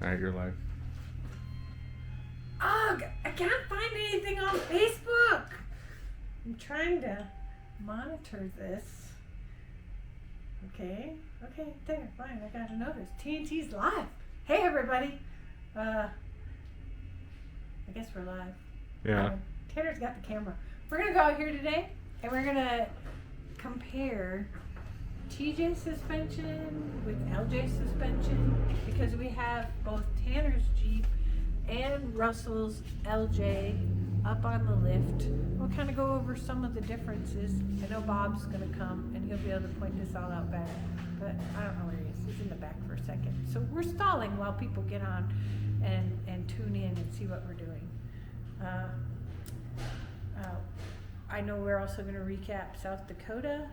at your life. Ugh, I can't find anything on Facebook. I'm trying to monitor this. Okay, there, fine, I got a notice. TNT's live. Hey everybody. I guess we're live. Yeah. Tanner's got the camera. We're gonna go out here today and we're gonna compare TJ suspension with LJ suspension because we have both Tanner's Jeep and Russell's LJ up on the lift. We'll kind of go over some of the differences. I know Bob's gonna come and he'll be able to point this all out better, but I don't know where he is. He's in the back for a second. So we're stalling while people get on and tune in and see what we're doing. I know we're also gonna recap South Dakota,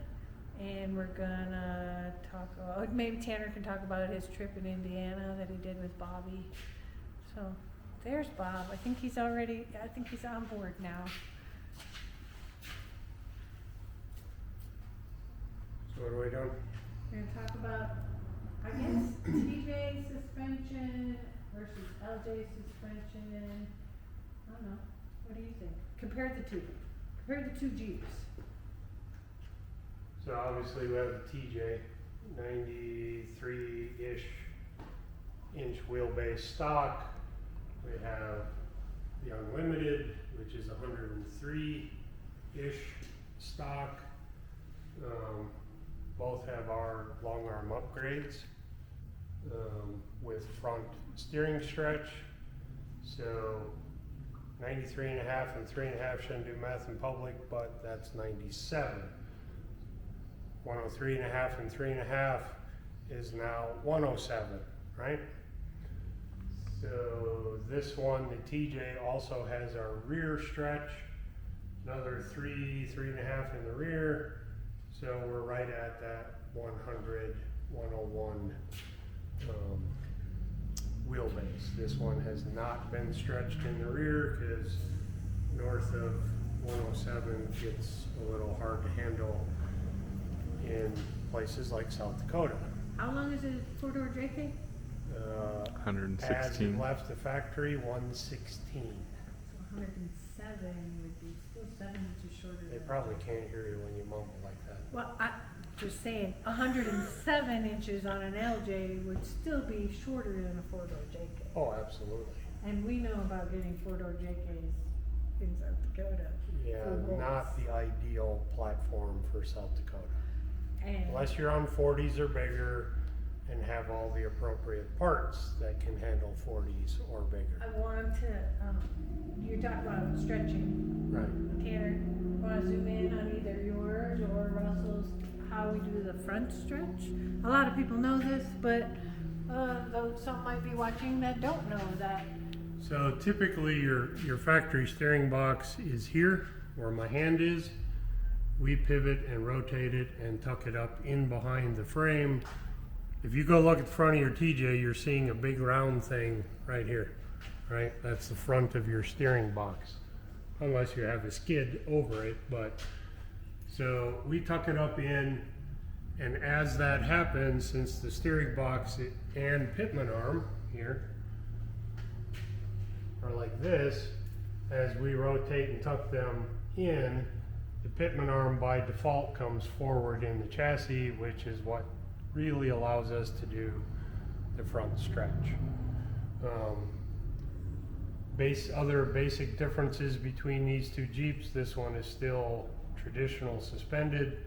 and we're gonna talk about, maybe Tanner can talk about his trip in Indiana that he did with Bobby. So there's Bob. I think he's on board now. So what are we doing? We're gonna talk about, I guess, TJ suspension versus LJ suspension. I don't know. What do you think? Compare the two Jeeps. So obviously we have the TJ 93-ish inch wheelbase stock. We have the Unlimited, which is 103-ish stock. Both have our long arm upgrades with front steering stretch. So 93.5 and 3.5 shouldn't do math in public, but that's 97. 103.5 and 3.5 is now 107, right? So this one, the TJ also has our rear stretch, another 3.5 in the rear. So we're right at that 100, 101 wheelbase. This one has not been stretched in the rear because north of 107 gets a little hard to handle in places like South Dakota. How long is it four-door JK? 116. As it left the factory, 116. So 107 would be still 7 inches shorter. They probably can't hear you when you mumble like that. Well, I just saying, 107 inches on an LJ would still be shorter than a four-door JK. Oh, absolutely. And we know about getting four-door JKs in South Dakota. Yeah, not the ideal platform for South Dakota. And Unless you're on 40s or bigger and have all the appropriate parts that can handle 40s or bigger. I want to, you're talking about stretching. Right. Tanner, want to zoom in on either yours or Russell's, how we do the front stretch? A lot of people know this, but though some might be watching that don't know that. So typically your factory steering box is here where my hand is. We pivot and rotate it and tuck it up in behind the frame. If you go look at the front of your TJ, you're seeing a big round thing right here, right? That's the front of your steering box, unless you have a skid over it. But so we tuck it up in, and as that happens, since the steering box and pitman arm here are like this, as we rotate and tuck them in, the pitman arm by default comes forward in the chassis, which is what really allows us to do the front stretch. Other basic differences between these two Jeeps: this one is still traditional suspended,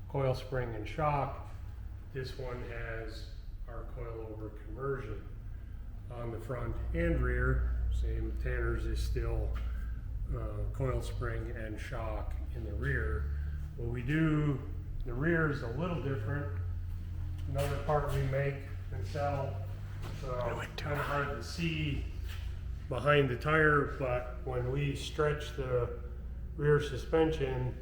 coil spring and shock. This one has our coilover conversion on the front and rear. Same, Tanner's is still coil spring and shock in the rear. What we do, the rear is a little different. Another part we make and sell, so kind of hard to see behind the tire, but when we stretch the rear suspension,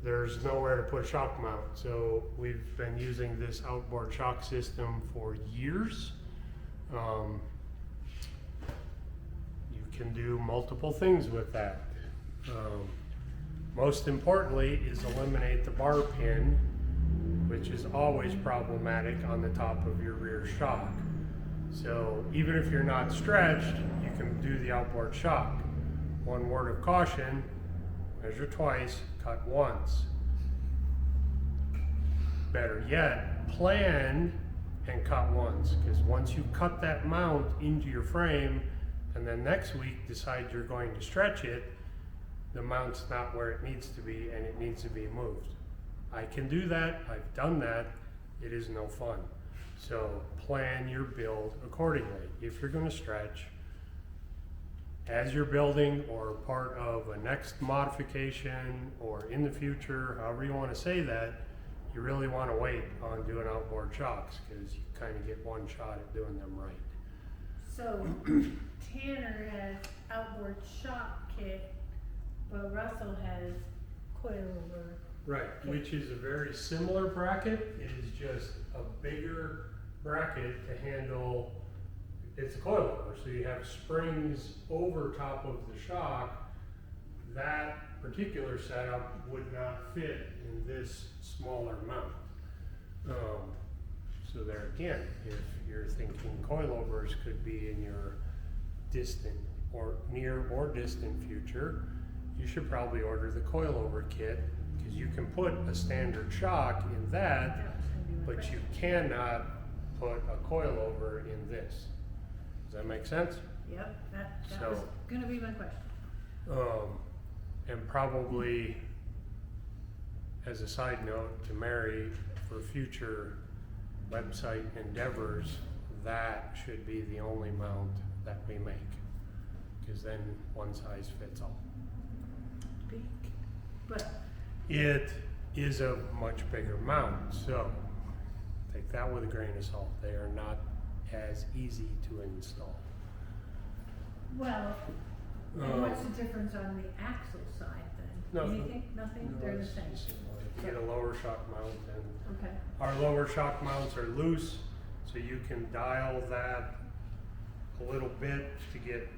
there's nowhere to put a shock mount. So we've been using this outboard shock system for years. You can do multiple things with that. Most importantly is eliminate the bar pin, which is always problematic on the top of your rear shock. So even if you're not stretched, you can do the outboard shock. One word of caution, measure twice, cut once. Better yet, plan and cut once, because once you cut that mount into your frame and then next week decide you're going to stretch it, the mount's not where it needs to be and it needs to be moved. I can do that, I've done that, it is no fun. So plan your build accordingly. If you're gonna stretch, as you're building or part of a next modification or in the future, however you wanna say that, you really wanna wait on doing outboard shocks because you kinda get one shot at doing them right. So Tanner has outboard shock kit, but Russell has coilover. Right, which is a very similar bracket. It is just a bigger bracket to handle, it's a coilover, so you have springs over top of the shock. That particular setup would not fit in this smaller mount. So there again, if you're thinking coilovers could be in your distant or near or distant future, you should probably order the coilover kit, because you can put a standard shock in that, but you cannot put a coilover in this. Does that make sense? Yep, that So- was gonna be my question. And probably, as a side note to Mary, for future website endeavors, that should be the only mount that we make, because then one size fits all. Big, but It is a much bigger mount, so take that with a grain of salt. They are not as easy to install. well, and what's the difference on the axle side then? Nothing. Anything? Nothing? They're the same. You get a lower shock mount, and Okay. our lower shock mounts are loose, so you can dial that a little bit to get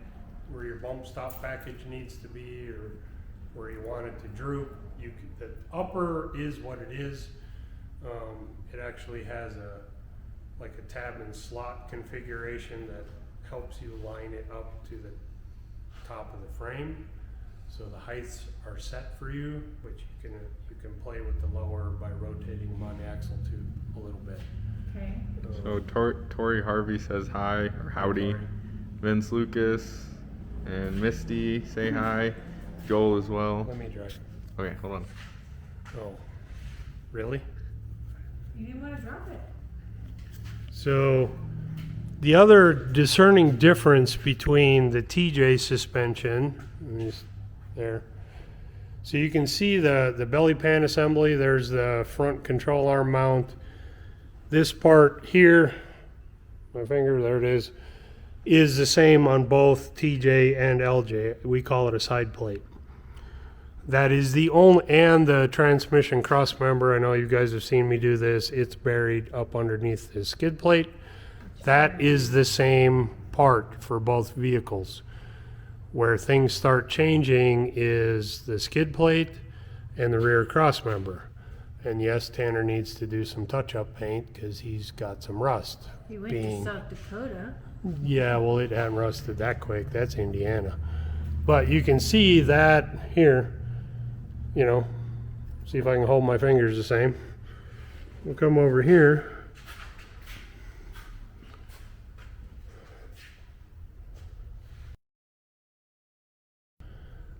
where your bump stop package needs to be or where you want it to droop. The upper is what it is. It actually has like a tab and slot configuration that helps you line it up to the top of the frame. So the heights are set for you, but you can play with the lower by rotating them on the axle tube a little bit. Okay. So Tori Harvey says hi or howdy. Tori. Vince Lucas and Misty say hi. Joel as well. Let me drive. Okay, hold on. Oh, really? You didn't want to drop it. So the other discerning difference between the TJ suspension, there. So you can see the belly pan assembly. There's the front control arm mount. This part here, my finger, there it is the same on both TJ and LJ. We call it a side plate. That is the only, and the transmission cross member, I know you guys have seen me do this, it's buried up underneath the skid plate. That is the same part for both vehicles. Where things start changing is the skid plate and the rear cross member. And yes, Tanner needs to do some touch-up paint because he's got some rust. You went to South Dakota. Yeah, well, it hadn't rusted that quick. That's Indiana. But you can see that here, you know, see if I can hold my fingers the same. We'll come over here.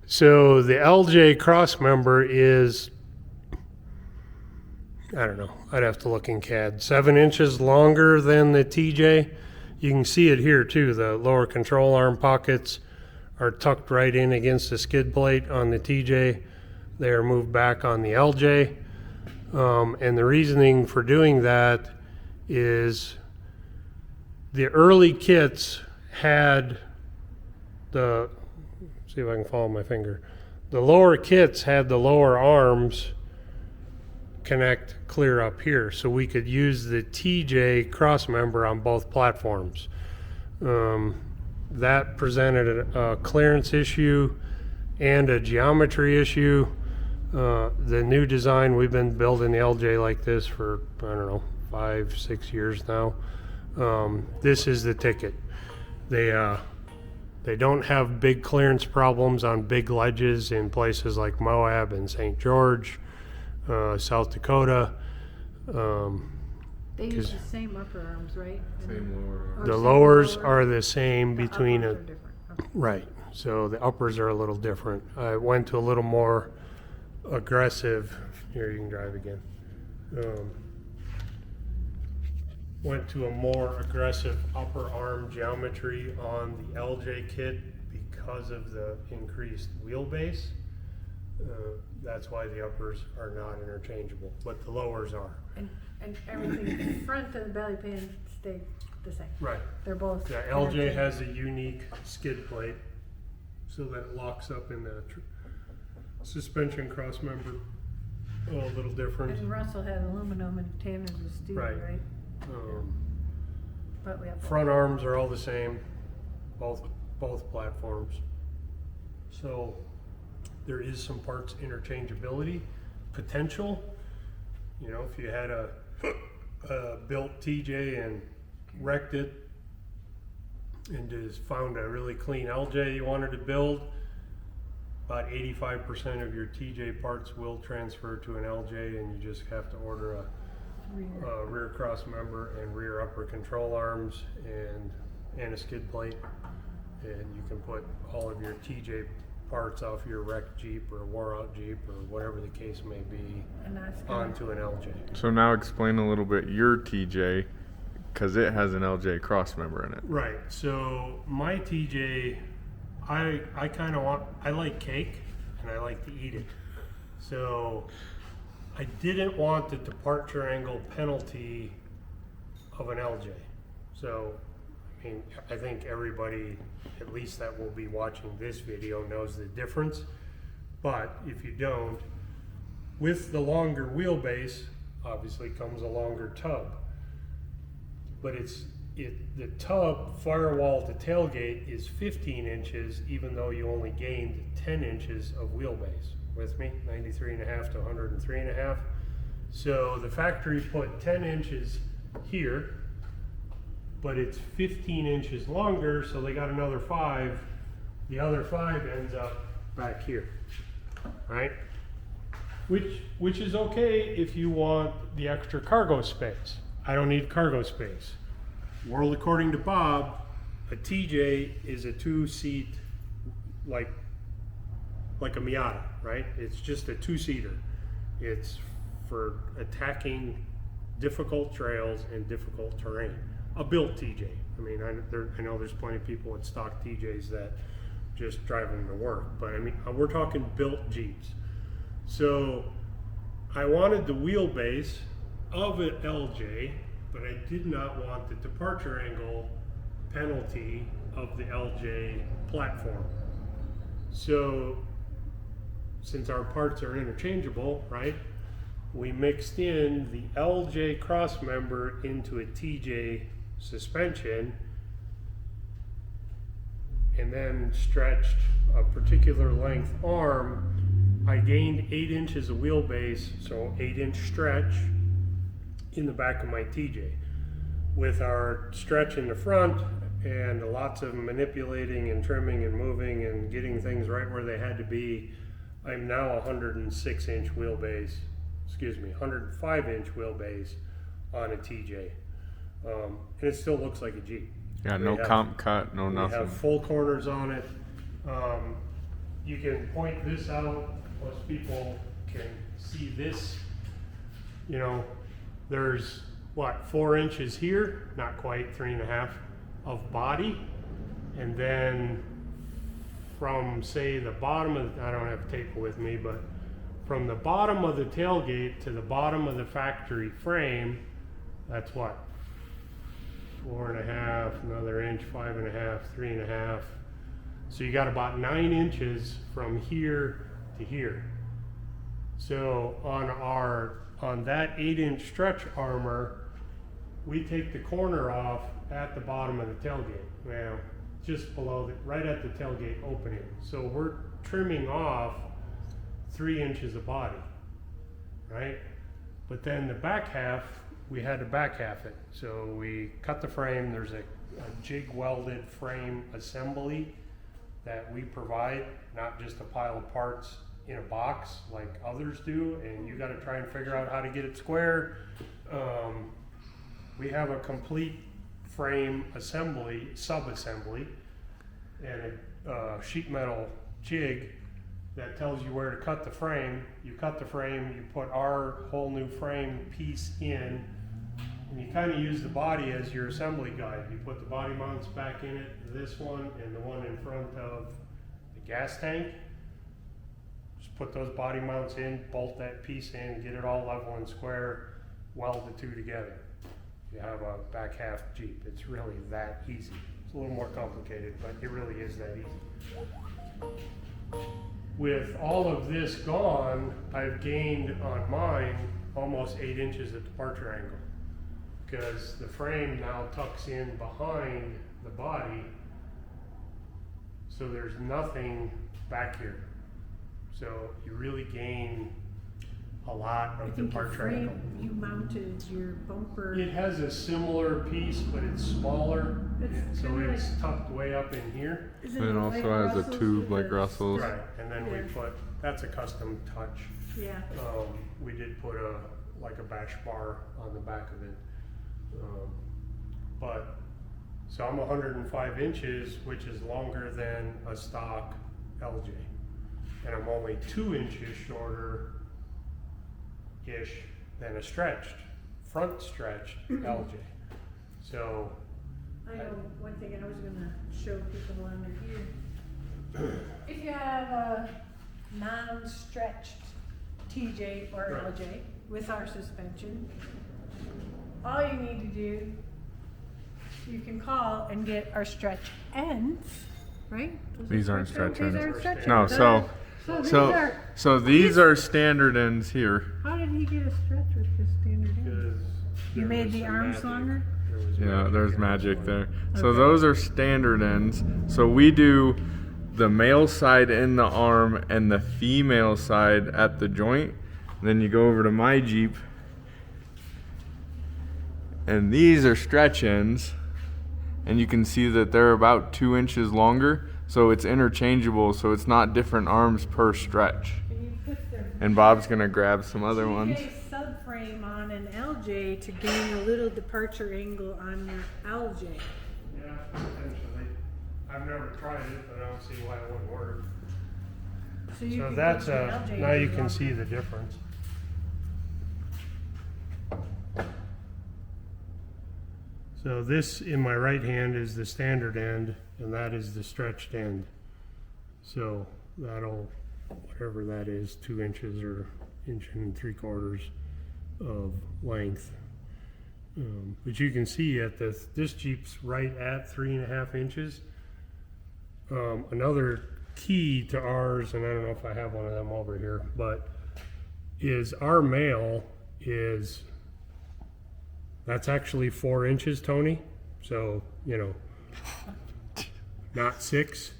So the LJ cross member is, I don't know, I'd have to look in CAD, 7 inches longer than the TJ. You can see it here too. The lower control arm pockets are tucked right in against the skid plate on the TJ. They are moved back on the LJ. And the reasoning for doing that is the early kits had the, see if I can follow my finger. The lower kits had the lower arms connect clear up here, so we could use the TJ cross member on both platforms. That presented a clearance issue and a geometry issue. The new design, we've been building the LJ like this for, I don't know, 5-6 years now. This is the ticket. They don't have big clearance problems on big ledges in places like Moab and St. George, South Dakota. They use the same upper arms, right? Same lower. Or The same lowers lower. are the same The between uppers a, are different. Okay. right. So the uppers are a little different. I went to a little more aggressive. Here, you can drive again. Went to a more aggressive upper arm geometry on the LJ kit because of the increased wheelbase. That's why the uppers are not interchangeable, but the lowers are. And everything front of the belly pan stayed the same. Right. They're both. The LJ has a unique skid plate so that it locks up in the suspension cross member. A little different. And Russell had aluminum and Tanner's is steel, Right. right? But we have both. Front arms are all the same, both platforms. So there is some parts interchangeability potential. You know, if you had a built TJ and wrecked it and just found a really clean LJ you wanted to build, about 85% of your TJ parts will transfer to an LJ, and you just have to order a rear cross member and rear upper control arms and a skid plate, and you can put all of your TJ parts off your wrecked Jeep or wore out Jeep or whatever the case may be And that's gonna- onto an LJ. So now explain a little bit your TJ, because it has an LJ cross member in it. Right. So my TJ, I kind of want, I like cake and I like to eat it. So I didn't want the departure angle penalty of an LJ. So, I mean, I think everybody, at least that will be watching this video, knows the difference. But if you don't, with the longer wheelbase, obviously comes a longer tub. But the tub firewall to tailgate is 15 inches, even though you only gained 10 inches of wheelbase. With me? 93.5 to 103.5. So the factory put 10 inches here, but it's 15 inches longer, so they got another 5. The other 5 ends up back here, right? Which is okay if you want the extra cargo space. I don't need cargo space. World according to Bob, a TJ is a 2-seat, like a Miata, right? It's just a 2-seater. It's for attacking difficult trails and difficult terrain. A built TJ. I mean, I know there's plenty of people with stock TJs that just drive them to work, but I mean, we're talking built Jeeps. So I wanted the wheelbase of an LJ, but I did not want the departure angle penalty of the LJ platform. So since our parts are interchangeable, right, we mixed in the LJ cross member into a TJ suspension and then stretched a particular length arm. I gained 8 inches of wheelbase, so 8-inch stretch in the back of my TJ. With our stretch in the front and lots of manipulating and trimming and moving and getting things right where they had to be, I'm now 106-inch wheelbase, 105-inch wheelbase on a TJ. And it still looks like a Jeep. Yeah, no comp cut, no We nothing. have full corners on it. You can point this out, most people can see this. You know, there's what, 4 inches here, not quite 3.5 of body. And then from say the bottom of, I don't have tape with me, but from the bottom of the tailgate to the bottom of the factory frame, that's what? 4.5, another inch, 5.5, 3.5. So you got about 9 inches from here to here. So on that 8-inch stretch armor, we take the corner off at the bottom of the tailgate. Well, just below right at the tailgate opening. So we're trimming off 3 inches of body, right? But then the back half we had to back half it. So we cut the frame. There's a jig welded frame assembly that we provide, not just a pile of parts in a box like others do, and you got to try and figure out how to get it square. We have a complete frame assembly, sub-assembly, and a sheet metal jig that tells you where to cut the frame. You cut the frame, you put our whole new frame piece in, and you kind of use the body as your assembly guide. You put the body mounts back in it, this one and the one in front of the gas tank. Just put those body mounts in, bolt that piece in, get it all level and square, weld the two together. You have a back half Jeep. It's really that easy. It's a little more complicated, but it really is that easy. With all of this gone, I've gained on mine almost 8 inches of departure angle, because the frame now tucks in behind the body, so there's nothing back here. So you really gain a lot I of think your departure angle. frame, you mounted your bumper. It has a similar piece, but it's smaller, so kinda it's tucked way up in here. Is And it like also has a Russell's tube with like the- Russell's. Right, and then we Yeah. put, that's a custom touch. Yeah. We did put like a bash bar on the back of it. But, so I'm 105 inches, which is longer than a stock LJ. And I'm only 2 inches shorter-ish than a front stretched LJ. So, I know one thing I was gonna show people under here. If you have a non-stretched TJ or Right. LJ with our suspension, all you need to do, you can call and get our stretch ends, right? Those These are aren't stretch ends. These aren't stretch No, ends. so So these are standard ends here. how did he get a stretch with this standard end? because You there made was the some arms magic. longer? There was Yeah, there's in this magic one. there. So Okay. those are standard ends. So we do the male side in the arm and the female side at the joint. Then you go over to my Jeep, and these are stretch ends, and you can see that they're about 2 inches longer. So it's interchangeable, so it's not different arms per stretch. Can you put the And Bob's gonna grab some other ones. TJ subframe on an LJ to gain a little departure angle on your LJ? Yeah, potentially. I've never tried it, but I don't see why it wouldn't work. So you So can that's put your LJ now you in can the- see the difference. So this in my right hand is the standard end, and that is the stretched end. So that'll, whatever that is, 2 inches or 1.75 inches of length. But you can see at this Jeep's right at 3.5 inches. Another key to ours, and I don't know if I have one of them over here, but is our male is, that's actually 4 inches, Tony. So, you know, not 6.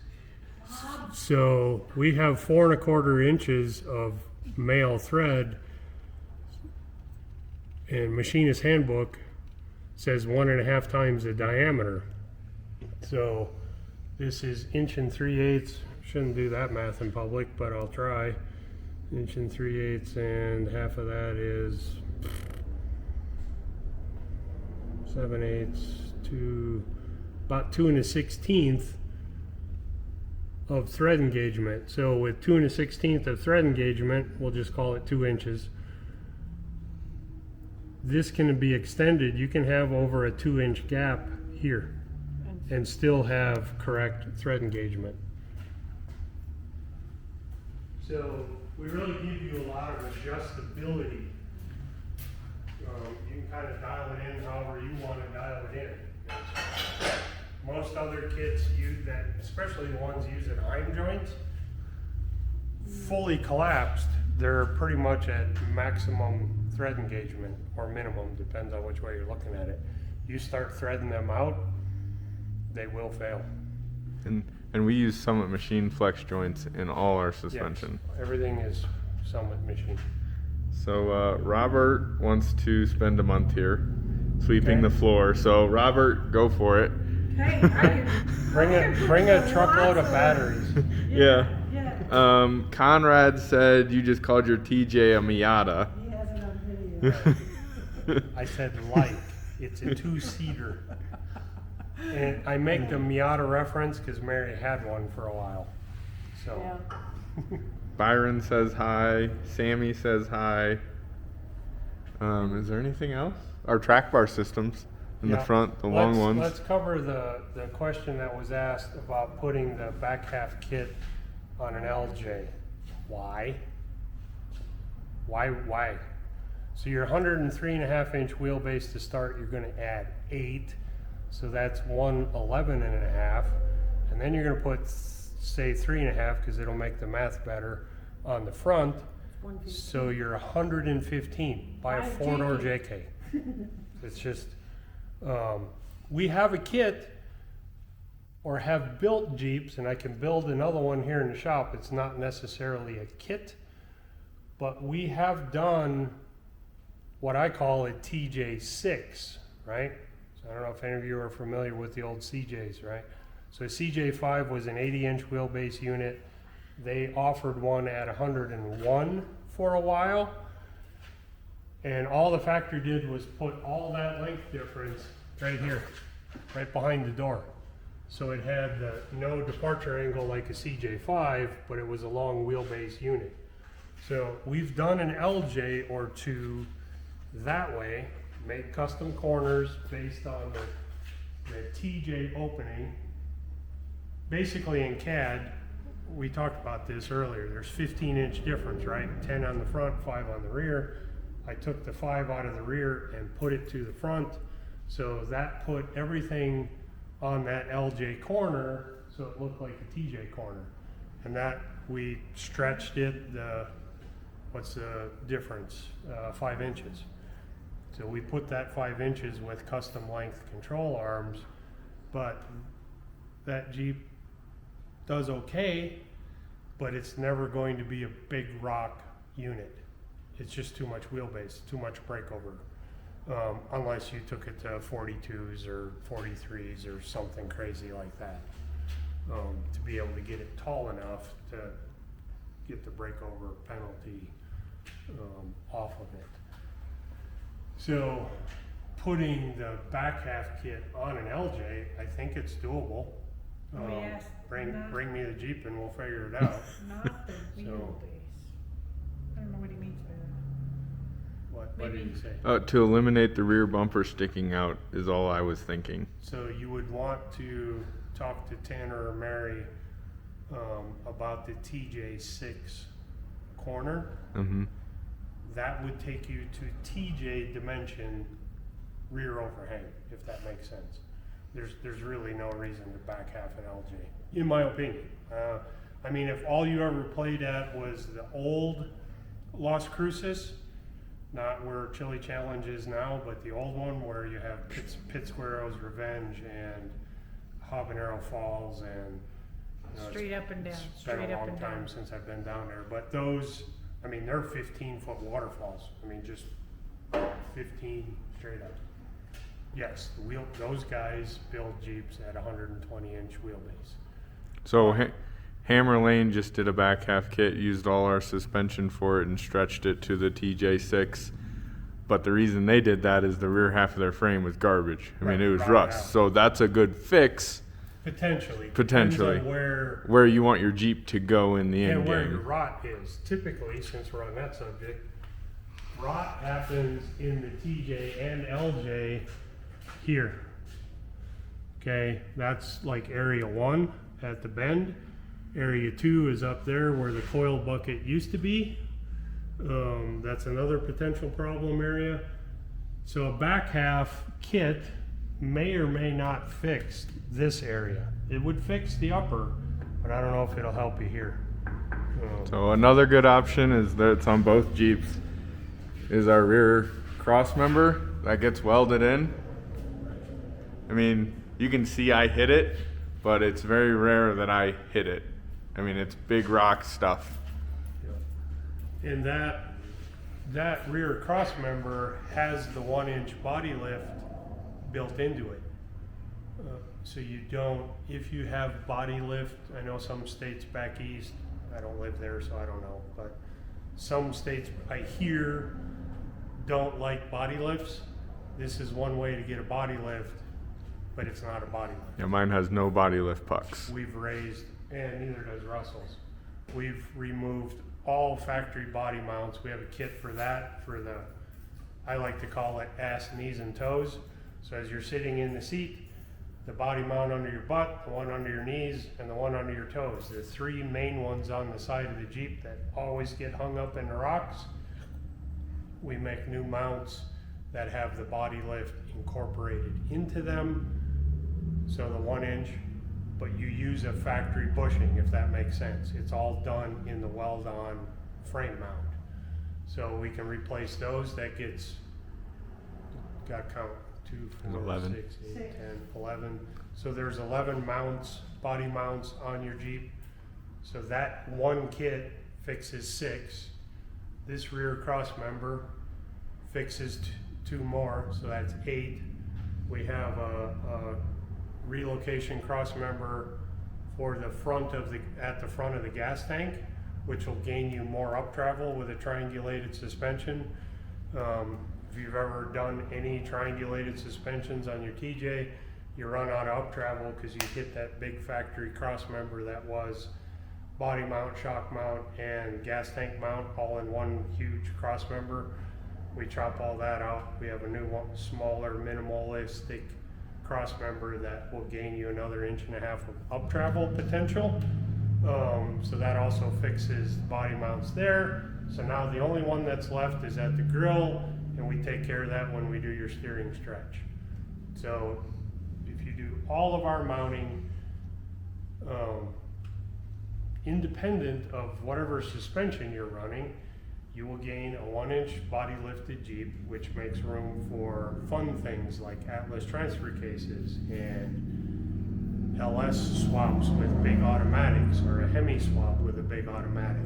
So we have 4.25 inches of male thread, and machinist handbook says 1.5 times the diameter. So this is 1 3/8. Shouldn't do that math in public, but I'll try. 1 3/8, and half of that is 7/8 to about 2 1/16 of thread engagement. So with 2 1/16 of thread engagement, we'll just call it 2 inches. This can be extended. You can have over a 2-inch gap here and still have correct thread engagement. So we really give you a lot of adjustability. You can kind of dial it in however you want to dial it in. Most other kits use that, especially the ones using Heim joints, fully collapsed, they're pretty much at maximum thread engagement, or minimum, depends on which way you're looking at it. You start threading them out, they will fail. And we use Summit machine flex joints in all our suspension. Yes, everything is Summit machine. So Robert wants to spend a month here, sweeping Okay. the floor. So Robert, go for it. Hey, Bring a truckload of batteries. Yeah. Yeah. Conrad said you just called your TJ a Miata. He has it on video. I said like, it's a two-seater. And I make the Miata reference because Mary had one for a while. So, Yeah. Byron says hi. Sammy says hi. Is there anything else? Our track bar systems in the yeah. front, the long ones. Let's cover the question that was asked about putting the back half kit on an LJ. Why? Why? So your 103.5 inch wheelbase to start, you're going to add 8. So that's 111.5. And then you're going to put, say, 3.5 because it'll make the math better on the front. 115. So you're 115 by a 4-door JK. It's just, we have a kit or have built Jeeps, and I can build another one here in the shop. It's not necessarily a kit, but we have done what I call a TJ6, right? So I don't know if any of you are familiar with the old CJs, right? So a CJ5 was an 80-inch wheelbase unit. They offered one at 101 for a while. And all the factory did was put all that length difference right here, right behind the door. So it had no departure angle like a CJ5, but it was a long wheelbase unit. So we've done an LJ or two that way, made custom corners based on the TJ opening. Basically in CAD, we talked about this earlier, there's 15-inch difference, right? 10 on the front, 5 on the rear. I took the 5 out of the rear and put it to the front. So that put everything on that LJ corner so it looked like a TJ corner. And that we stretched it, what's the difference? 5 inches. So we put that 5 inches with custom length control arms, but that Jeep does okay, but it's never going to be a big rock unit. It's just too much wheelbase, too much breakover. Unless you took it to 42s or 43s or something crazy like that, to be able to get it tall enough to get the breakover penalty off of it. So putting the back half kit on an LJ, I think it's doable. Yes, Bring me the Jeep and we'll figure it out. Not the So- wheelbase. I don't know what he means by that. What did you say? To eliminate the rear bumper sticking out is all I was thinking. So you would want to talk to Tanner or Mary about the TJ6 corner. Mm-hmm. That would take you to TJ dimension rear overhang, if that makes sense. There's really no reason to back half an LJ, in my opinion. I mean, if all you ever played at was the old Las Cruces, not where Chili Challenge is now, but the old one where you have Pitsquaro's Revenge and Habanero Falls and Straight up and down. It's been a long time since I've been down there, but those, I mean, they're 15-foot waterfalls. I mean, just 15 straight up. Yes, those guys build Jeeps at 120-inch wheelbase. So Hammer Lane just did a back half kit, used all our suspension for it and stretched it to the TJ6. But the reason they did that is the rear half of their frame was garbage. I mean, it was Right rust. out. So that's a good fix. Potentially. Potentially. Depends on Where you want your Jeep to go in the end and where your game. rot is. Typically, since we're on that subject, rot happens in the TJ and LJ here. Okay, that's like area 1 at the bend. Area 2 is up there where the coil bucket used to be. That's another potential problem area. So a back half kit may or may not fix this area. It would fix the upper, but I don't know if it'll help you here. So another good option is that it's on both Jeeps is our rear cross member that gets welded in. I mean, you can see I hit it, but it's very rare that I hit it. I mean, it's big rock stuff. And that that rear cross member has the 1-inch body lift built into it. So you don't, if you have body lift, I know some states back east, I don't live there so I don't know, but some states I hear don't like body lifts. This is one way to get a body lift, but it's not a body lift. Yeah, mine has no body lift pucks. We've raised, and neither does Russell's. We've removed all factory body mounts. We have a kit for that, for the, I like to call it ass, knees, and toes. So as you're sitting in the seat, the body mount under your butt, the one under your knees, and the one under your toes. The three main ones on the side of the Jeep that always get hung up in the rocks. We make new mounts that have the body lift incorporated into them. So the 1-inch, but you use a factory bushing, if that makes sense. It's all done in the weld-on frame mount. So we can replace those. That gets, got count, 2, 4, 11. 6, 8, 10, 11. So there's 11 mounts, body mounts on your Jeep. So that one kit fixes 6. This rear cross member fixes 2 more, so that's 8. We have a relocation cross member for the front of the, at the front of the gas tank, which will gain you more up travel with a triangulated suspension. If you've ever done any triangulated suspensions on your TJ, you run out of up travel because you hit that big factory cross member that was body mount, shock mount, and gas tank mount all in one huge cross member. We chop all that out. We have a new one, smaller, minimalistic cross member that will gain you another 1.5 inches of up travel potential. So that also fixes body mounts there. So now the only one that's left is at the grill, and we take care of that when we do your steering stretch. So if you do all of our mounting, independent of whatever suspension you're running, you will gain a 1-inch body lifted Jeep, which makes room for fun things like Atlas transfer cases and LS swaps with big automatics, or a Hemi swap with a big automatic.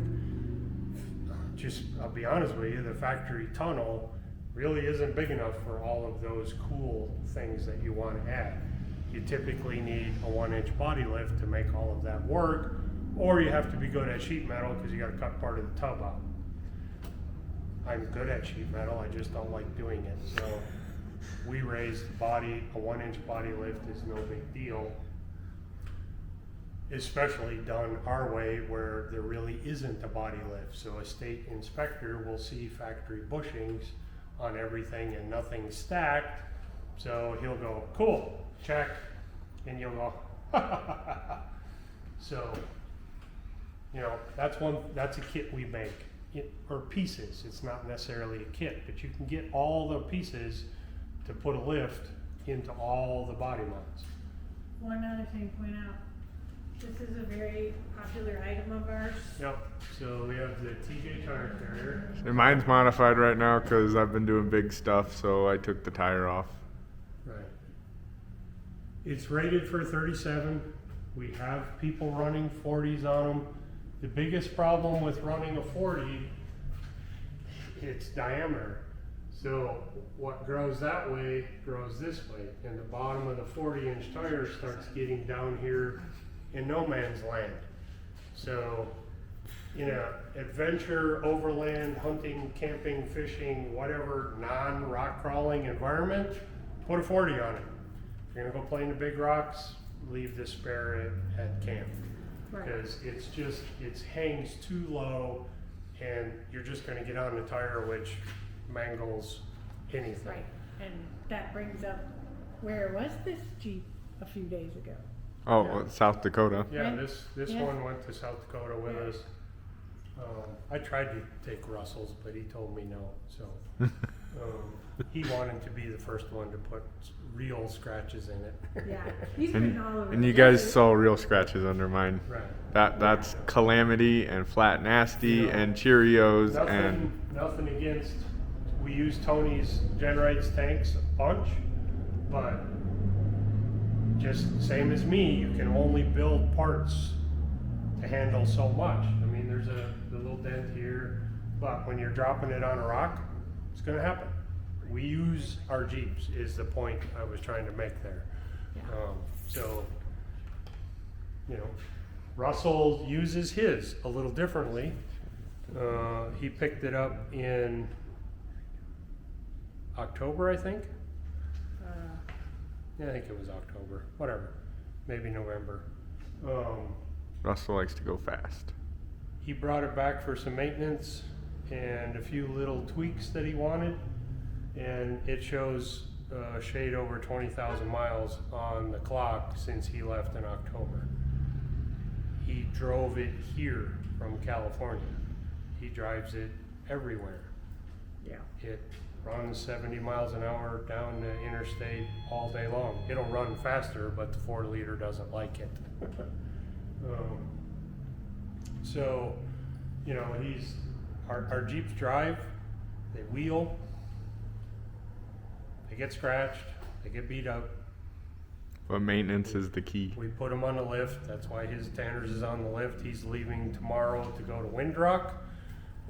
Just, I'll be honest with you, the factory tunnel really isn't big enough for all of those cool things that you want to add. You typically need a 1-inch body lift to make all of that work, or you have to be good at sheet metal because you got to cut part of the tub out. I'm good at sheet metal, I just don't like doing it. So we raised the body, a 1-inch body lift is no big deal, especially done our way where there really isn't a body lift. So a state inspector will see factory bushings on everything and nothing stacked. So he'll go, cool, check, and you'll go, So, you know, that's a kit we make. Or pieces. It's not necessarily a kit, but you can get all the pieces to put a lift into all the body mounts. One other thing to point out, this is a very popular item of ours. Yep. So we have the TJ tire carrier. And mine's modified right now because I've been doing big stuff, so I took the tire off. Right. It's rated for 37. We have people running 40s on them. The biggest problem with running a 40, it's diameter. So what grows that way grows this way, and the bottom of the 40-inch tire starts getting down here in no man's land. So, you know, adventure, overland, hunting, camping, fishing, whatever non-rock crawling environment, put a 40 on it. If you're gonna go play in the big rocks, leave the spare at camp. Because it's just, it hangs too low, and you're just going to get on the tire, which mangles anything. Right, and that brings up, where was this Jeep a few days ago? Oh, Yeah. South Dakota. Yeah, Yeah. this Yeah. one went to South Dakota with us. I tried to take Russell's, but he told me no. So he wanted to be the first one to put real scratches in it. Yeah, he's been all over. And you the guys place. saw real scratches under mine. Right. That's Calamity and Flat Nasty You know, and Cheerios and Nothing against, we use Tony's Generites tanks a bunch, but just same as me, you can only build parts to handle so much. I mean, there's the little dent here, But when you're dropping it on a rock, it's gonna happen. We use our Jeeps is the point I was trying to make there. Yeah. So, you know, Russell uses his a little differently. He picked it up in October, I think. Yeah, I think it was October, whatever, maybe November. Russell likes to go fast. He brought it back for some maintenance and a few little tweaks that he wanted, and it shows a shade over 20,000 miles on the clock since he left in October. He drove it here from California. He drives it everywhere. Yeah. It runs 70 miles an hour down the interstate all day long. It'll run faster, but the 4-liter doesn't like it. So, you know, our Jeeps drive, they wheel, they get scratched, they get beat up. But maintenance is the key. We put him on the lift. That's why his Tanner's is on the lift. He's leaving tomorrow to go to Windrock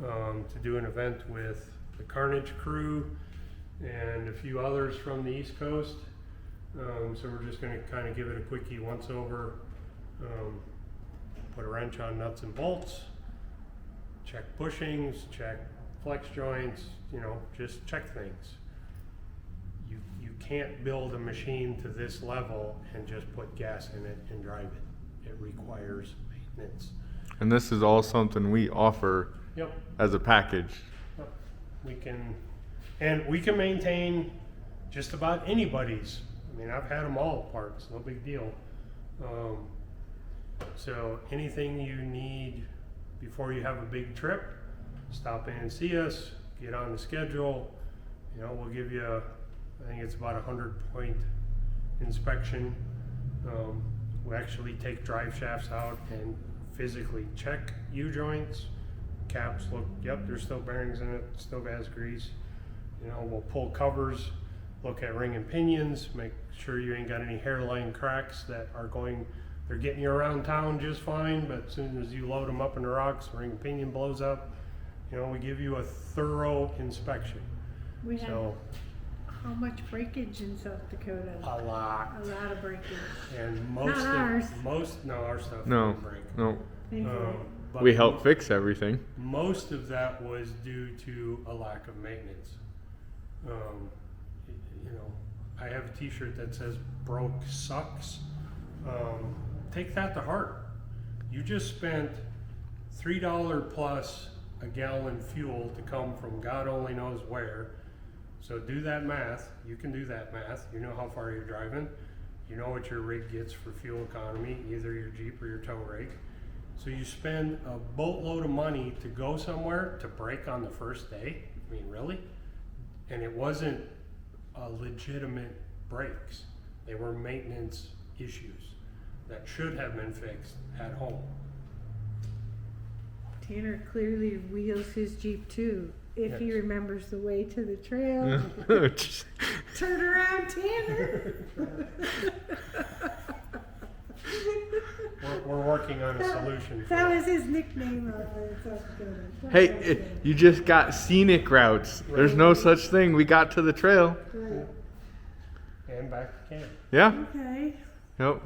to do an event with the Carnage crew and a few others from the East Coast. So we're just going to kind of give it a quickie once over, put a wrench on nuts and bolts, check bushings, check flex joints, you know, just check things. You can't build a machine to this level and just put gas in it and drive it. It requires maintenance. And this is all something we offer Yep. as a package. Yep. We can maintain just about anybody's. I mean, I've had them all parts, no big deal. So anything you need before you have a big trip, stop in and see us, get on the schedule. You know, we'll give you I think it's about 100-point inspection. We actually take drive shafts out and physically check U-joints. Caps look, yep, there's still bearings in it, still has grease. You know, we'll pull covers, look at ring and pinions, make sure you ain't got any hairline cracks that are they're getting you around town just fine, but as soon as you load them up in the rocks, ring and pinion blows up. You know, we give you a thorough inspection. We have So, how much breakage in South Dakota? a lot. A lot of breakage. And Not ours. our stuff No, didn't break. no. Thankfully. But We help fix everything. Most of that was due to a lack of maintenance. You know, I have a T-shirt that says "broke sucks." Take that to heart. You just spent $3 plus a gallon fuel to come from God only knows where. So do that math. You can do that math. You know how far you're driving. You know what your rig gets for fuel economy, either your Jeep or your tow rig. So you spend a boatload of money to go somewhere to break on the first day. I mean, really? And it wasn't a legitimate breaks. They were maintenance issues that should have been fixed at home. Tanner clearly wheels his Jeep too, if he Yes. remembers the way to the trail. Turn around, Tanner. We're working on a solution for That that. was his nickname out there in South Dakota. Hey, you just got scenic routes. There's no such thing. We got to the trail. Right. And back to camp. Yeah. Okay. Yep.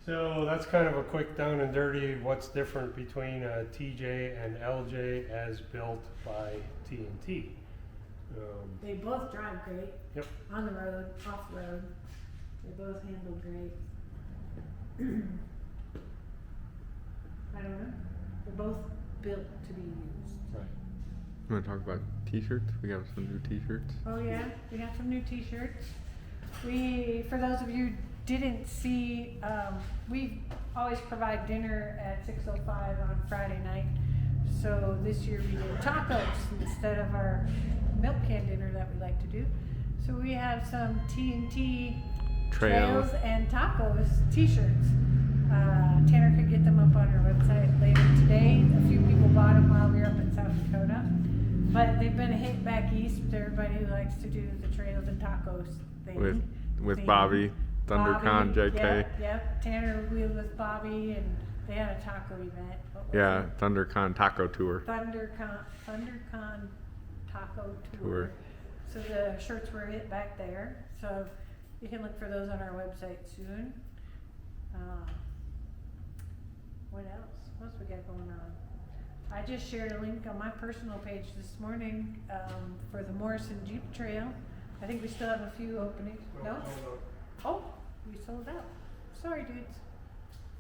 So that's kind of a quick down and dirty what's different between a TJ and LJ as built by TNT. They both drive great. Yep. On the road, off road. They both handle great. I don't know. They're both built to be used. Right. You want to talk about t-shirts? We got some new t-shirts. Oh yeah, we got some new t-shirts. For those of you who didn't see, we always provide dinner at 6:05 on Friday night. So this year we did tacos instead of our milk can dinner that we like to do. So we have some TNT Trails. and Tacos t-shirts. Tanner could get them up on our website later today. A few people bought them while we were up in South Dakota. But they've been a hit back east with everybody who likes to do the Trails and Tacos thing. With Bobby, ThunderCon, JK. Yep. Tanner wheeled with Bobby and They had a taco event. What was Yeah, it? ThunderCon Taco Tour. ThunderCon Taco Tour. Tour. So the shirts were hit back there. So you can look for those on our website soon. What else? What else we got going on? I just shared a link on my personal page this morning for the Morrison Jeep Trail. I think we still have a few openings. No? Oh, we sold out. Sorry, dudes.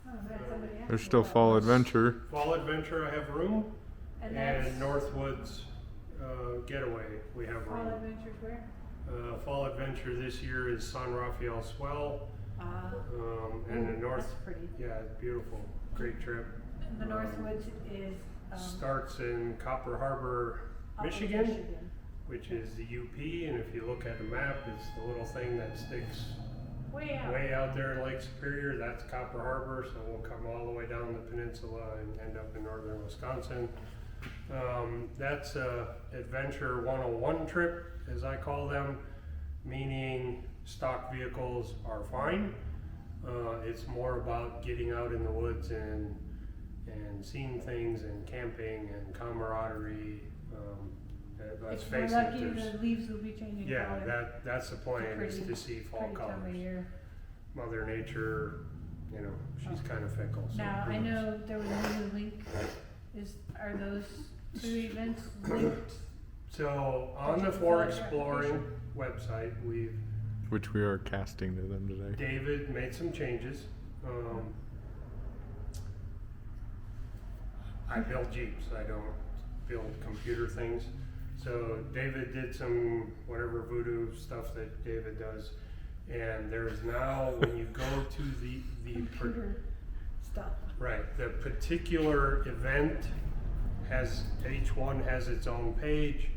Oh, I'm glad somebody asked There's me still about Fall this. Adventure. Fall Adventure, I have room. And And that's Northwoods Getaway, we have Fall room. Adventures where? Fall Adventure this year is San Rafael Swell. And the North, That's pretty. yeah, it's beautiful. Great trip. And the Northwoods is Starts in Copper Harbor, up in Michigan, which is the UP. And if you look at the map, it's the little thing that sticks Way out. out there in Lake Superior. That's Copper Harbor. So we'll come all the way down the peninsula and end up in northern Wisconsin. That's a Adventure 101 trip, as I call them, meaning stock vehicles are fine. It's more about getting out in the woods and seeing things and camping and camaraderie. Let's If we're face lucky, it, the leaves will be changing yeah, color. that's the plan, is Pretty- to see fall Pretty time of colors. year. Mother Nature, you know, she's kind of fickle. So Now, who I knows? know there was a new link. Are those two events linked? So on Did the you For fill out your Exploring website, Which we are casting to them today. David made some changes. I build Jeeps, I don't build computer things. So David did some whatever voodoo stuff that David does. And there's now, when you go to the Computer stuff. right, the particular event each one has its own page.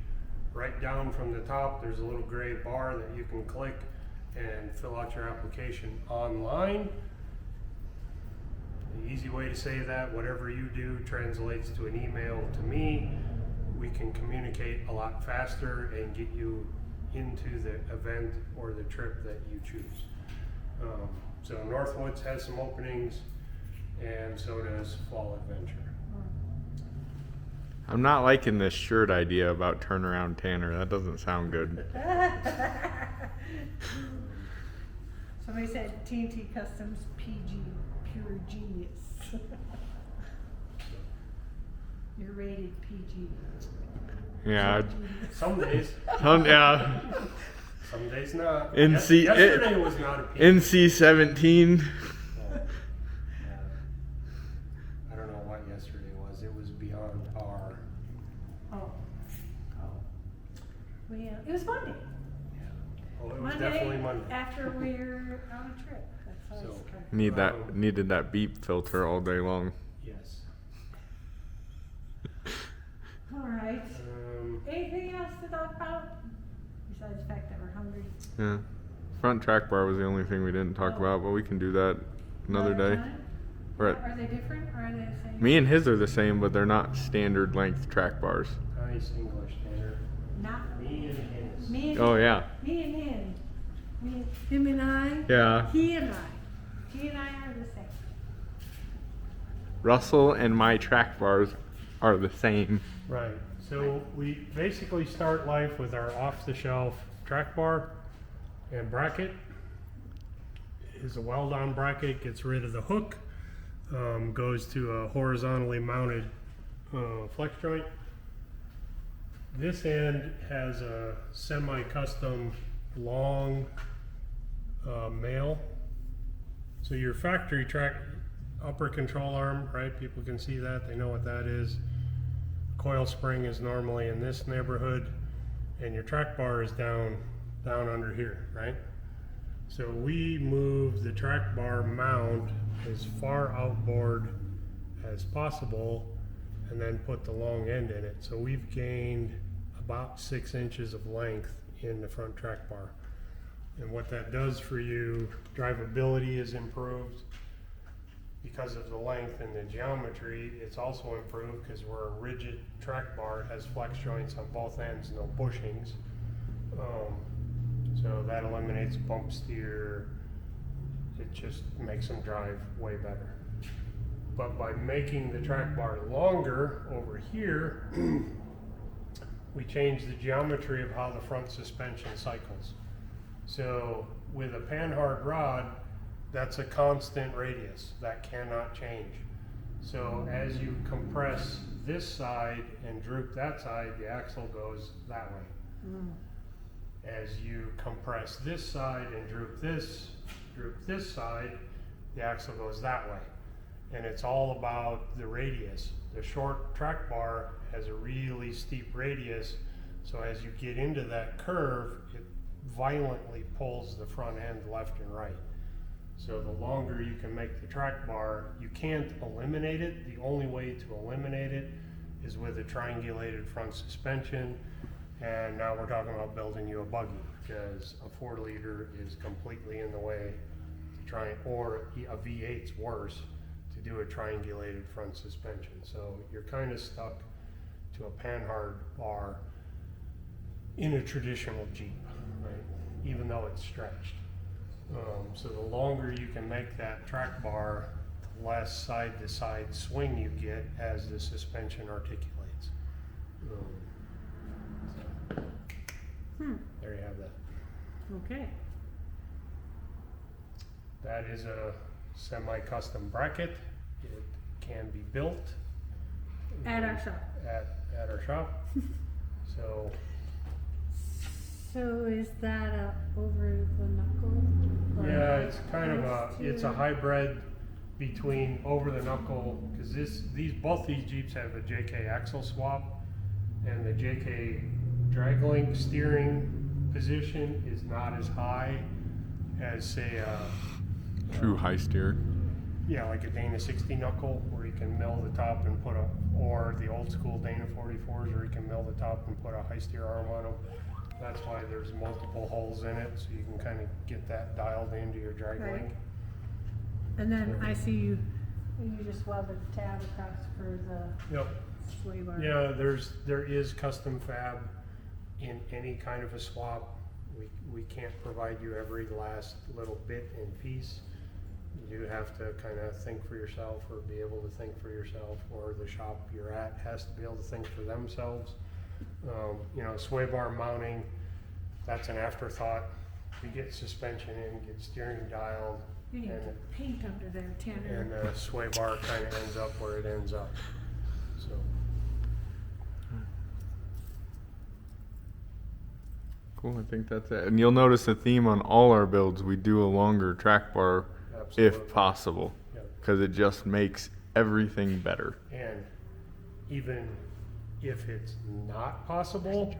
Right down from the top, there's a little gray bar that you can click and fill out your application online. The easy way to say that, whatever you do translates to an email to me. We can communicate a lot faster and get you into the event or the trip that you choose. So Northwoods has some openings, and so does Fall Adventure. I'm not liking this shirt idea about turnaround Tanner. That doesn't sound good. Somebody said TNT Customs PG, pure genius. You're rated PG. Yeah. Some days, Yeah. some days not. NC Yesterday was not a peak. NC-17. I don't know what yesterday was. It was beyond par. Oh. Well, it was Monday. Oh, it was definitely Monday. After we're on a trip. That's always So- kind of. Needed that beep filter all day long. Yes. All right. Anything else to talk about besides the fact that we're hungry? Yeah. Front track bar was the only thing we didn't talk about, but we can do that another day. time? Right. Are they different or are they the same? Me and his are the same, but they're not standard length track bars. Nice English, Tanner. Not Me and his. me and Oh yeah. me and him. Him and I. Yeah. He and I. He and I are the same. Russell and my track bars are the same. Right. So we basically start life with our off-the-shelf track bar and bracket. Is a weld-on bracket, gets rid of the hook, goes to a horizontally mounted flex joint. This end has a semi-custom long mail. So your factory track upper control arm, right? People can see that, they know what that is. Coil spring is normally in this neighborhood, and your track bar is down under here, right? So we move the track bar mount as far outboard as possible and then put the long end in it. So we've gained about 6 inches of length in the front track bar. And what that does for you, drivability is improved because of the length and the geometry. It's also improved because we're a rigid track bar. It has flex joints on both ends, no bushings. So that eliminates bump steer. It just makes them drive way better. But by making the track bar longer over here, we change the geometry of how the front suspension cycles. So with a panhard rod, that's a constant radius that cannot change. So as you compress this side and droop that side, the axle goes that way. As you compress this side and droop this side, the axle goes that way. And it's all about the radius. The short track bar has a really steep radius, so as you get into that curve, it violently pulls the front end left and right. So the longer you can make the track bar, you can't eliminate it. The only way to eliminate it is with a triangulated front suspension. And now we're talking about building you a buggy, because a 4-liter is completely in the way to try, or a V8's worse, to do a triangulated front suspension. So you're kind of stuck to a panhard bar in a traditional Jeep, right? Even though it's stretched. So the longer you can make that track bar, the less side-to-side swing you get as the suspension articulates. There you have that. Okay. That is a semi-custom bracket. It can be built At our shop. At our shop. So So is that over the knuckle? Or yeah, it's kind of close a to- hybrid between over the knuckle, because both these Jeeps have a JK axle swap, and the JK drag link steering position is not as high as, say, True high steer. yeah, like a Dana 60 knuckle, where you can mill the top and put or the old school Dana 44s, where you can mill the top and put a high steer arm on them. That's why there's multiple holes in it, so you can kind of get that dialed into your drag Right. link. And then I see you just welded the tab across for the Yep. sway bar. Yeah, there is custom fab in any kind of a swap. We can't provide you every last little bit and piece. You do have to kind of think for yourself, or be able to think for yourself, or the shop you're at has to be able to think for themselves. Sway bar mounting, that's an afterthought. We get suspension in, get steering dialed, You need to and paint under there, Tanner. and the sway bar kind of ends up where it ends up. So Cool, I think that's it. And you'll notice a theme on all our builds. We do a longer track bar absolutely. if possible, Yep. because it just makes everything better. And even if it's not possible,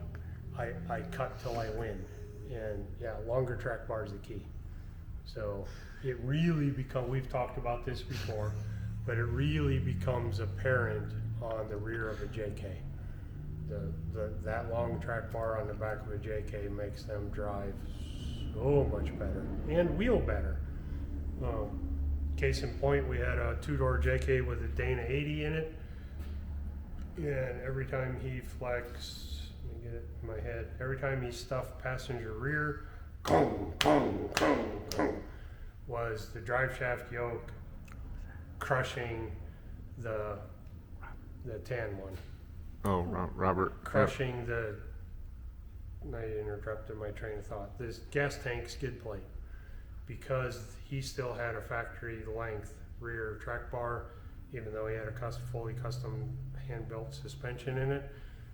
I cut till I win. And yeah, longer track bar is the key. So it really we've talked about this before, but it really becomes apparent on the rear of a JK. That long track bar on the back of a JK makes them drive so much better and wheel better. Case in point, we had a 2-door JK with a Dana 80 in it, and every time he flexed, let me get it in my head, every time he stuffed passenger rear, was the drive shaft yoke crushing the tan one. Oh, Robert. Crushing I interrupted my train of thought. This gas tank skid plate, because he still had a factory length rear track bar, even though he had a fully custom hand-built suspension in it.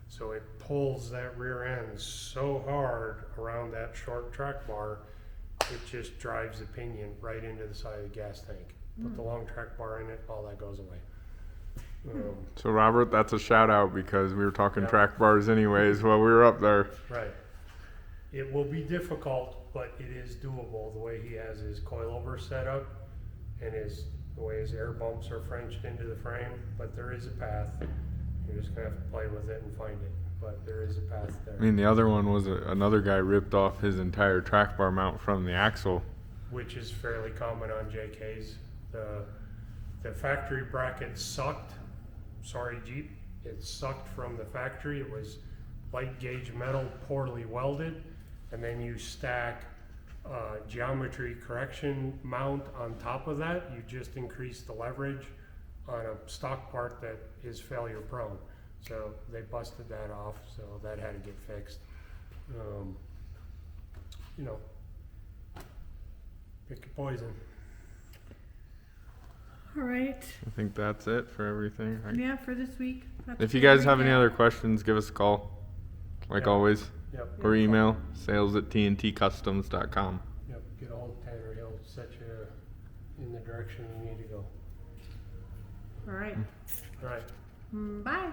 So it pulls that rear end so hard around that short track bar, it just drives the pinion right into the side of the gas tank. Put the long track bar in it, all that goes away. So Robert, that's a shout out, because we were talking Yeah. track bars anyways while we were up there. Right. It will be difficult, but it is doable the way he has his coilover set up and the way his air bumps are Frenched into the frame. But there is a path. You're just gonna have to play with it and find it. But there is a path there. I mean, the other one was another guy ripped off his entire track bar mount from the axle. Which is fairly common on JKs. The factory bracket sucked. Sorry, Jeep. It sucked from the factory. It was light gauge metal, poorly welded, and then you stack geometry correction mount on top of that. You just increase the leverage on a stock part that is failure prone. So they busted that off, so that had to get fixed. You know, pick your poison. All right. I think that's it for everything. Right? Yeah, for this week. That's If you the guys have any recap. other questions, give us a call, like Yeah. always, Yep. or email sales@tntcustoms.com. Yep. Get a hold of Tanner. He'll set you in the direction you need to go. All right. All right. Bye.